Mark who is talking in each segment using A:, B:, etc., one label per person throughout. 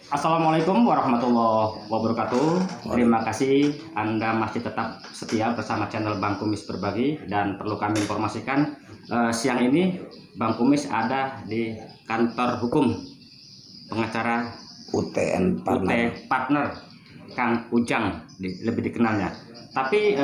A: Assalamualaikum warahmatullahi wabarakatuh. Terima kasih Anda masih tetap setia bersama channel Bang Kumis Berbagi, dan perlu kami informasikan siang ini Bang Kumis ada di kantor hukum pengacara
B: UTN Partner.
A: Partner Kang Ujang lebih dikenalnya. Tapi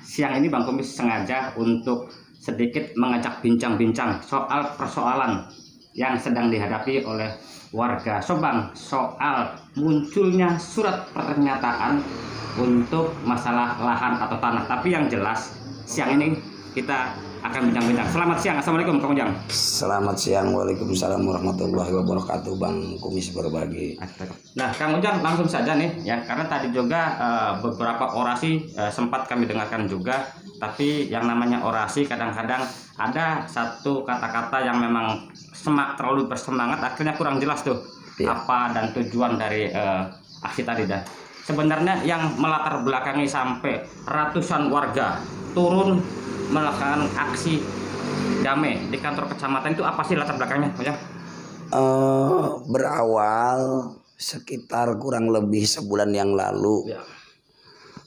A: siang ini Bang Kumis sengaja untuk sedikit mengajak bincang-bincang soal persoalan yang sedang dihadapi oleh warga Subang soal munculnya surat pernyataan untuk masalah lahan atau tanah. Tapi yang jelas siang ini kita akan bincang-bincang. Selamat siang, assalamualaikum Kang Ujang.
B: Selamat siang, waalaikumsalam warahmatullahi wabarakatuh. Bang Kumis Berbagi.
A: Nah Kang Ujang, langsung saja nih ya, karena tadi juga beberapa orasi sempat kami dengarkan juga. Tapi yang namanya orasi kadang-kadang ada satu kata-kata yang memang terlalu bersemangat, akhirnya kurang jelas tuh apa dan tujuan dari aksi tadi. Dan sebenarnya yang melatar belakangi sampai ratusan warga turun melakukan aksi damai di kantor kecamatan itu apa sih latar belakangnya, Ujang?
B: Berawal sekitar kurang lebih sebulan yang lalu,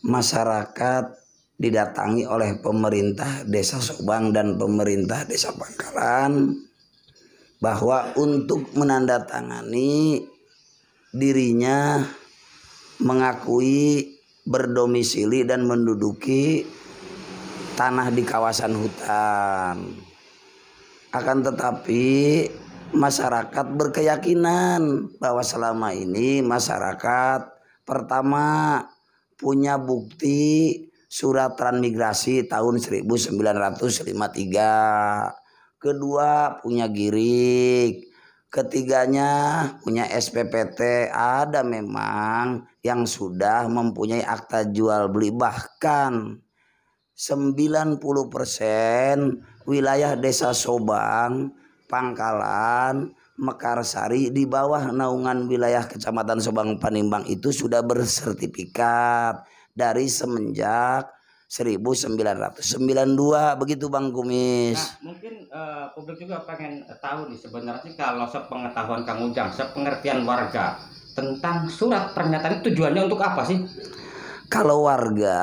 B: masyarakat didatangi oleh pemerintah Desa Subang dan pemerintah Desa Pangkalan bahwa untuk menandatangani dirinya mengakui berdomisili dan menduduki tanah di kawasan hutan. Akan tetapi masyarakat berkeyakinan bahwa selama ini masyarakat pertama punya bukti surat transmigrasi tahun 1953, kedua punya girik, ketiganya punya SPPT, ada memang yang sudah mempunyai akta jual beli, bahkan 90% wilayah Desa Subang, Pangkalan, Mekarsari di bawah naungan wilayah Kecamatan Subang Panimbang itu sudah bersertifikat dari semenjak 1992, begitu Bang Kumis.
A: Nah, mungkin publik juga pengen tahu nih sebenarnya kalau sepengetahuan Kang Ujang, sepengertian warga tentang surat pernyataan tujuannya untuk apa sih?
B: Kalau warga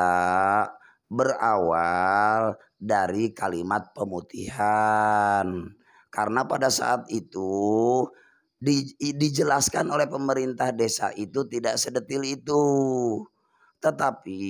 B: berawal dari kalimat pemutihan, karena pada saat itu dijelaskan oleh pemerintah desa itu tidak sedetil itu. Tetapi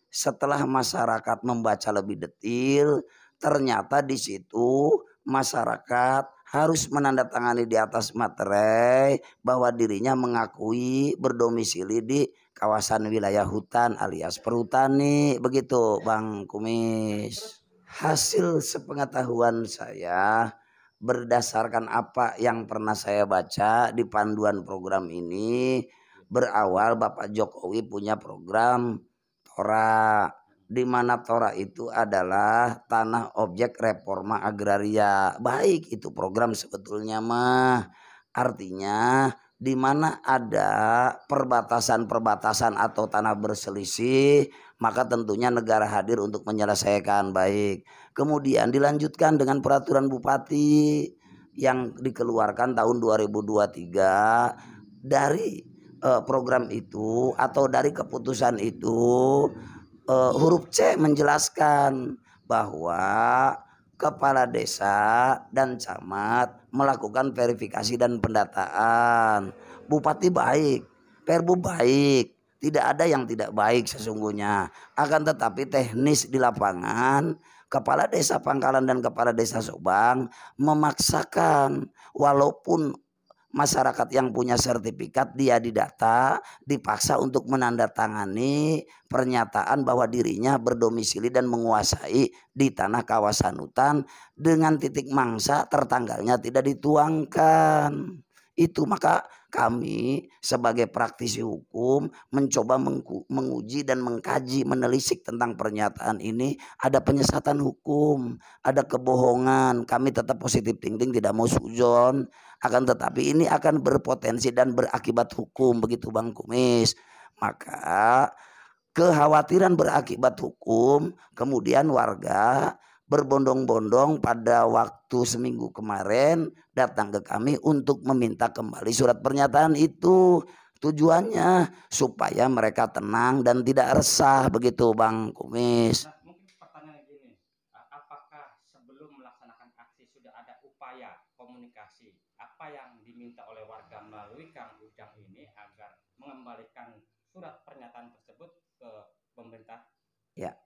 B: setelah masyarakat membaca lebih detail, ternyata di situ masyarakat harus menandatangani di atas materai bahwa dirinya mengakui berdomisili di kawasan wilayah hutan alias perhutani, begitu Bang Kumis. Hasil sepengetahuan saya berdasarkan apa yang pernah saya baca di panduan program ini, berawal Bapak Jokowi punya program Tora, di mana Tora itu adalah tanah objek reforma agraria. Baik itu program sebetulnya mah. Artinya di mana ada perbatasan-perbatasan atau tanah berselisih, maka tentunya negara hadir untuk menyelesaikan. Baik. Kemudian dilanjutkan dengan peraturan bupati yang dikeluarkan tahun 2023. Dari program itu atau dari keputusan itu, huruf C menjelaskan bahwa kepala desa dan camat melakukan verifikasi dan pendataan. Bupati baik, Perbu baik, tidak ada yang tidak baik sesungguhnya. Akan tetapi teknis di lapangan, kepala desa Pangkalan dan kepala desa Subang memaksakan, walaupun masyarakat yang punya sertifikat dia didata, dipaksa untuk menandatangani pernyataan bahwa dirinya berdomisili dan menguasai di tanah kawasan hutan dengan titik mangsa tertanggalnya tidak dituangkan. Itu maka kami sebagai praktisi hukum mencoba menguji dan mengkaji, menelisik tentang pernyataan ini. Ada penyesatan hukum, ada kebohongan. Kami tetap positif thinking, tidak mau sujon. Akan tetapi ini akan berpotensi dan berakibat hukum, begitu Bang Kumis. Maka kekhawatiran berakibat hukum, kemudian warga berbondong-bondong pada waktu seminggu kemarin datang ke kami untuk meminta kembali surat pernyataan itu. Tujuannya supaya mereka tenang dan tidak resah, begitu Bang Kumis.
A: Nah, mungkin pertanyaan gini, apakah sebelum melaksanakan aksi sudah ada upaya komunikasi apa yang diminta oleh warga melalui Kang Ujang ini agar mengembalikan surat pernyataan tersebut ke pemerintah?
B: Ya,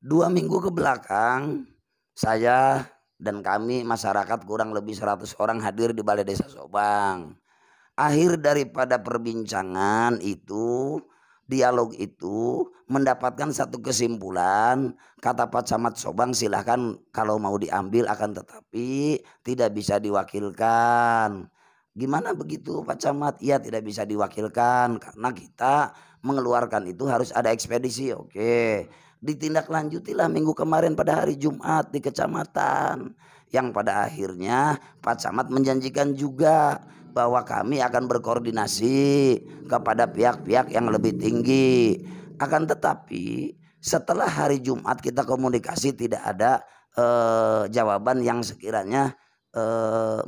B: 2 minggu ke belakang saya dan kami masyarakat kurang lebih 100 orang hadir di Balai Desa Sobang. Akhir daripada perbincangan itu, dialog itu mendapatkan satu kesimpulan. Kata Pak Camat Sobang, silahkan kalau mau diambil, akan tetapi tidak bisa diwakilkan. Gimana begitu Pak Camat? Ya tidak bisa diwakilkan karena kita mengeluarkan itu harus ada ekspedisi. Oke, ditindaklanjutilah minggu kemarin pada hari Jumat di kecamatan, yang pada akhirnya Pak Camat menjanjikan juga bahwa kami akan berkoordinasi kepada pihak-pihak yang lebih tinggi. Akan tetapi setelah hari Jumat kita komunikasi, tidak ada jawaban yang sekiranya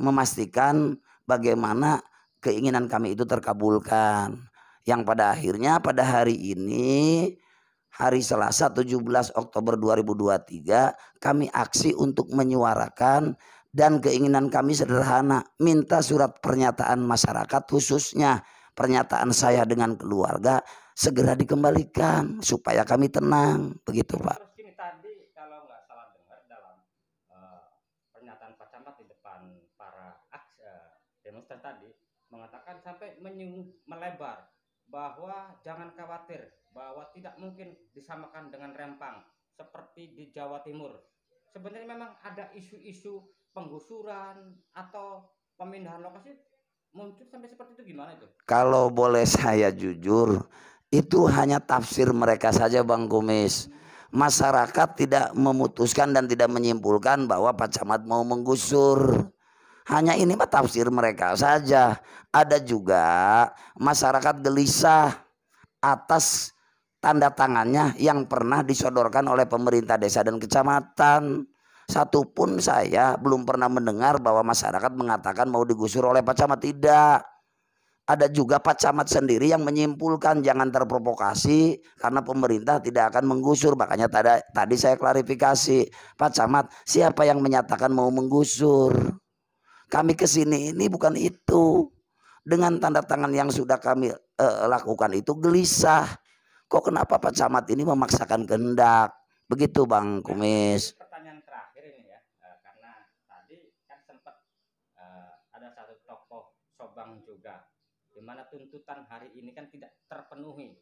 B: memastikan bagaimana keinginan kami itu terkabulkan. Yang pada akhirnya pada hari ini, hari Selasa 17 Oktober 2023, kami aksi untuk menyuarakan, dan keinginan kami sederhana, minta surat pernyataan masyarakat, khususnya pernyataan saya dengan keluarga, segera dikembalikan supaya kami tenang, begitu Pak.
A: Terus gini, tadi kalau nggak salah dengar dalam pernyataan Pak Camat di depan para demonstran tadi, mengatakan sampai melebar bahwa jangan khawatir, bahwa tidak mungkin disamakan dengan Rempang seperti di Jawa Timur. Sebenarnya memang ada isu-isu penggusuran atau pemindahan lokasi muncul sampai seperti itu, gimana itu?
B: Kalau boleh saya jujur, itu hanya tafsir mereka saja Bang Kumis. Masyarakat tidak memutuskan dan tidak menyimpulkan bahwa Pak Camat mau menggusur. Hanya ini mah tafsir mereka saja. Ada juga masyarakat gelisah atas tanda tangannya yang pernah disodorkan oleh pemerintah desa dan kecamatan. Satupun saya belum pernah mendengar bahwa masyarakat mengatakan mau digusur oleh Pak Camat, tidak. Ada juga Pak Camat sendiri yang menyimpulkan jangan terprovokasi karena pemerintah tidak akan menggusur. Makanya tadi saya klarifikasi, Pak Camat, siapa yang menyatakan mau menggusur? Kami kesini ini bukan itu. Dengan tanda tangan yang sudah kami lakukan itu gelisah. Kok kenapa Pak Camat ini memaksakan kehendak? Begitu Bang Kumis.
A: Pertanyaan terakhir ini ya, karena tadi kan sempat ada satu tokoh Sobang juga, di mana tuntutan hari ini kan tidak terpenuhi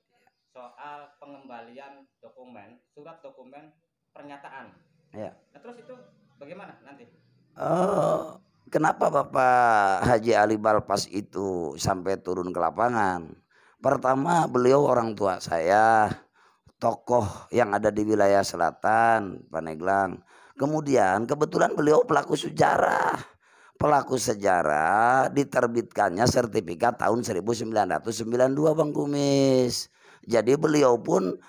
A: soal pengembalian dokumen, surat dokumen pernyataan.
B: Ya.
A: Nah, terus itu bagaimana nanti?
B: Kenapa Bapak Haji Ali Balpas itu sampai turun ke lapangan? Pertama, beliau orang tua saya, tokoh yang ada di wilayah selatan, Paneglang. Kemudian kebetulan beliau pelaku sejarah. Pelaku sejarah diterbitkannya sertifikat tahun 1992 Bang Kumis. Jadi beliau pun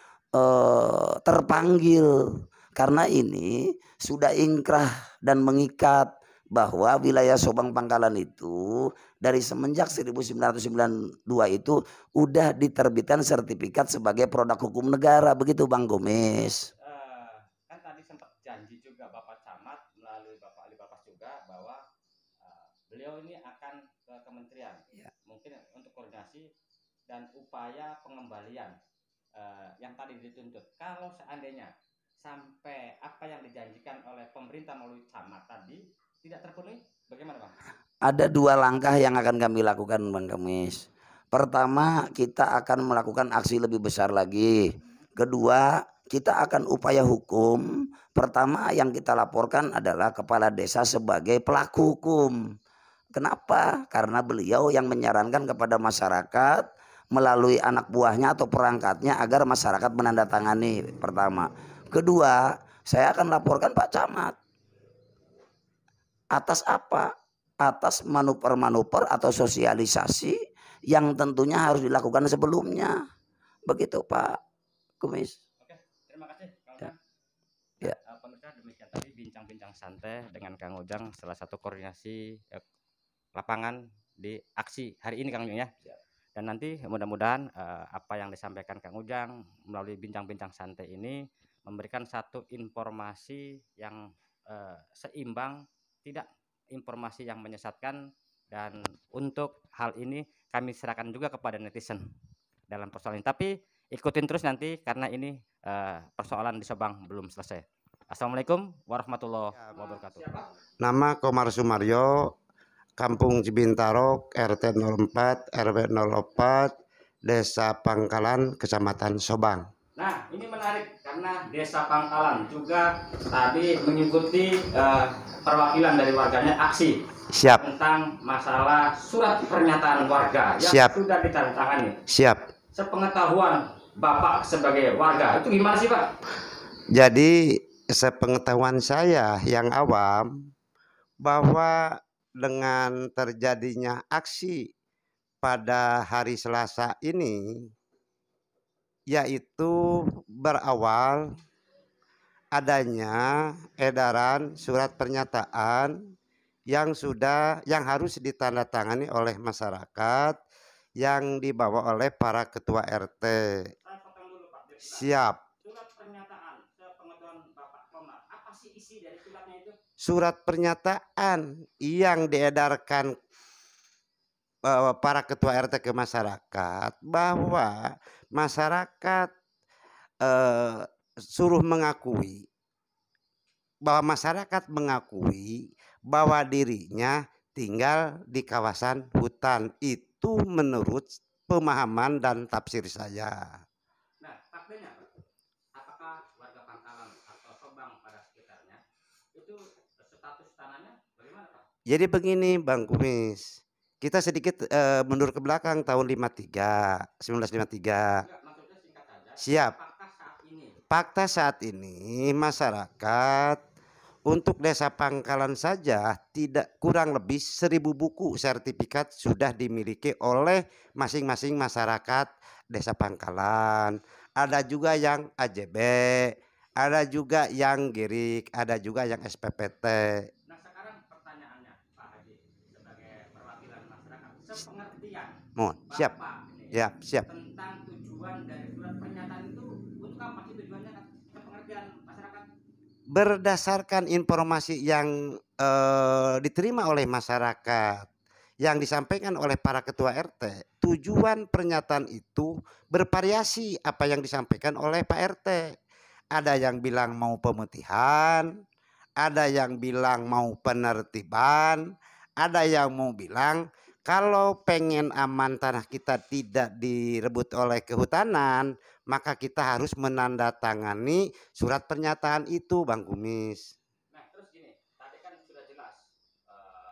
B: terpanggil karena ini sudah ingkrah dan mengikat bahwa wilayah Sobang Pangkalan itu dari semenjak 1992 itu udah diterbitkan sertifikat sebagai produk hukum negara, begitu Bang Kumis.
A: Kan tadi sempat janji juga Bapak Camat melalui Bapak Ali Balpas juga bahwa beliau ini akan ke kementerian, ya, mungkin untuk koordinasi dan upaya pengembalian yang tadi dituntut. Kalau seandainya sampai apa yang dijanjikan oleh pemerintah melalui Camat tadi tidak terpenuhi, bagaimana Bang?
B: Ada 2 langkah yang akan kami lakukan Bang Kumis. Pertama, kita akan melakukan aksi lebih besar lagi. Kedua, kita akan upaya hukum. Pertama yang kita laporkan adalah kepala desa sebagai pelaku hukum. Kenapa? Karena beliau yang menyarankan kepada masyarakat melalui anak buahnya atau perangkatnya agar masyarakat menandatangani, pertama. Kedua, saya akan laporkan Pak Camat. Atas apa? Atas manuver-manuver atau sosialisasi yang tentunya harus dilakukan sebelumnya. Begitu Pak Kumis.
A: Oke, terima kasih.
B: Ya. Ya.
A: Pemirsa, demikian tadi bincang-bincang santai dengan Kang Ujang, salah satu koordinasi lapangan di aksi hari ini Kang Ujang ya. Dan nanti mudah-mudahan apa yang disampaikan Kang Ujang melalui bincang-bincang santai ini memberikan satu informasi yang seimbang, tidak informasi yang menyesatkan. Dan untuk hal ini kami serahkan juga kepada netizen dalam persoalan ini. Tapi ikutin terus nanti karena ini persoalan di Subang belum selesai. Assalamualaikum warahmatullahi wabarakatuh.
C: Nama Komar Sumaryo, Kampung Cibintarok, RT 04, RW 04, Desa Pangkalan, Kecamatan Subang.
A: Nah, ini menarik karena Desa Pangkalan juga tadi mengikuti perwakilan dari warganya aksi
C: Siap.
A: tentang masalah surat pernyataan warga yang
C: Siap.
A: sudah ditandatangani.
C: Siap.
A: Sepengetahuan Bapak sebagai warga itu gimana sih Pak?
C: Jadi sepengetahuan saya yang awam bahwa dengan terjadinya aksi pada hari Selasa ini, yaitu berawal adanya edaran surat pernyataan yang harus ditandatangani oleh masyarakat yang dibawa oleh para ketua RT.
A: Saya potong dulu Pak.
C: Siap.
A: Surat pernyataan sepengetahuan Bapak Komar, apa sih isi dari suratnya itu?
C: Surat pernyataan yang diedarkan para ketua RT ke masyarakat bahwa masyarakat mengakui bahwa dirinya tinggal di kawasan hutan. Itu menurut pemahaman dan tafsir saya.
A: Nah, faktanya apakah warga Pangkalan atau Subang pada sekitarnya itu status tanahnya bagaimana Pak?
C: Jadi begini Bang Kumis, kita sedikit mundur ke belakang tahun 1953.
A: Enggak, maksudnya singkat saja.
C: Siap.
A: Fakta
C: saat ini masyarakat untuk Desa Pangkalan saja tidak kurang lebih 1000 buku sertifikat sudah dimiliki oleh masing-masing masyarakat Desa Pangkalan. Ada juga yang AJB, ada juga yang Girik, ada juga yang SPPT.
A: Nah sekarang pertanyaannya Pak Haji sebagai perwakilan masyarakat, sepengertian
C: Siap.
A: Bapak ini,
C: Ya, siap.
A: tentang tujuan dari surat pernyataan itu untuk apa sih tujuannya, sepengertian masyarakat?
C: Berdasarkan informasi yang diterima oleh masyarakat, yang disampaikan oleh para ketua RT, tujuan pernyataan itu bervariasi apa yang disampaikan oleh Pak RT. Ada yang bilang mau pemutihan, ada yang bilang mau penertiban, ada yang mau bilang kalau pengen aman tanah kita tidak direbut oleh kehutanan, maka kita harus menandatangani surat pernyataan itu Bang Kumis.
A: Nah terus gini, tadi kan sudah jelas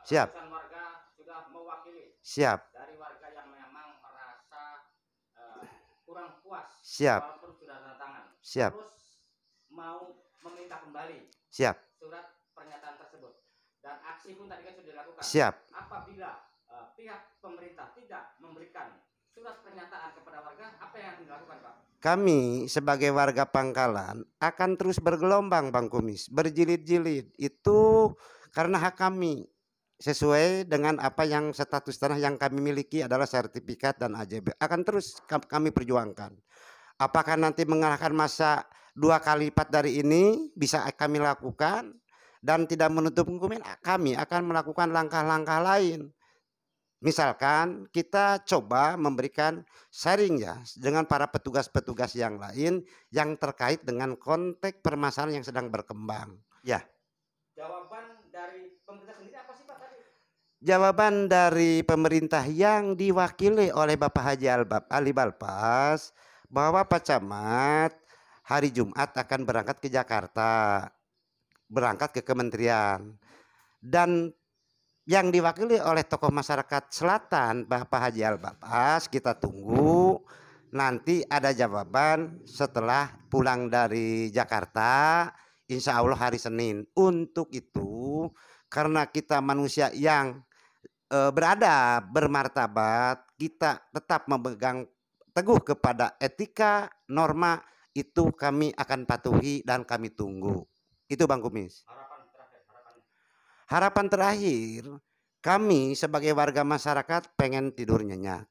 C: Siap.
A: ratusan warga sudah mewakili.
C: Siap.
A: Dari warga yang memang merasa kurang puas.
C: Siap.
A: Walaupun sudah tanda tangan.
C: Siap.
A: Terus mau meminta kembali.
C: Siap.
A: Surat pernyataan tersebut. Dan aksi pun tadi kan sudah dilakukan.
C: Siap.
A: Apabila pihak pemerintah tidak memberikan surat pernyataan kepada warga, apa yang dilakukan Pak?
C: Kami sebagai warga Pangkalan akan terus bergelombang Bang Kumis, berjilid-jilid. Itu karena hak kami sesuai dengan apa yang status tanah yang kami miliki adalah sertifikat dan AJB. Akan terus kami perjuangkan. Apakah nanti mengalahkan masa 2 kali lipat dari ini bisa kami lakukan, dan tidak menutup kemungkinan kami akan melakukan langkah-langkah lain. Misalkan kita coba memberikan sharing ya dengan para petugas-petugas yang lain yang terkait dengan konteks permasalahan yang sedang berkembang. Ya.
A: Jawaban dari pemerintah sendiri apa sih Pak tadi?
C: Jawaban dari pemerintah yang diwakili oleh Bapak Haji Ali Balpas bahwa Pak Camat hari Jumat akan berangkat ke Jakarta, berangkat ke kementerian, dan yang diwakili oleh tokoh masyarakat selatan Bapak Haji Al-Babas, kita tunggu nanti ada jawaban setelah pulang dari Jakarta, insya Allah hari Senin. Untuk itu karena kita manusia yang beradab, bermartabat, kita tetap memegang teguh kepada etika, norma, itu kami akan patuhi dan kami tunggu. Itu Bang Kumis.
A: Harapan
C: Harapan terakhir, kami sebagai warga masyarakat pengen tidur nyenyak,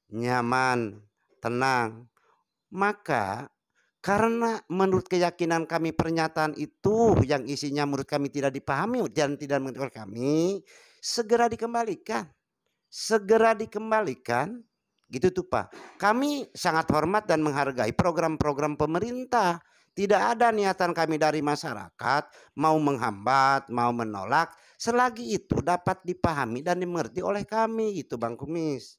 C: nyaman, tenang. Maka karena menurut keyakinan kami pernyataan itu yang isinya menurut kami tidak dipahami dan tidak menurut kami, segera dikembalikan. Segera dikembalikan, gitu tuh Pak. Kami sangat hormat dan menghargai program-program pemerintah. Tidak ada niatan kami dari masyarakat mau menghambat, mau menolak, selagi itu dapat dipahami dan dimengerti oleh kami, itu Bang Kumis.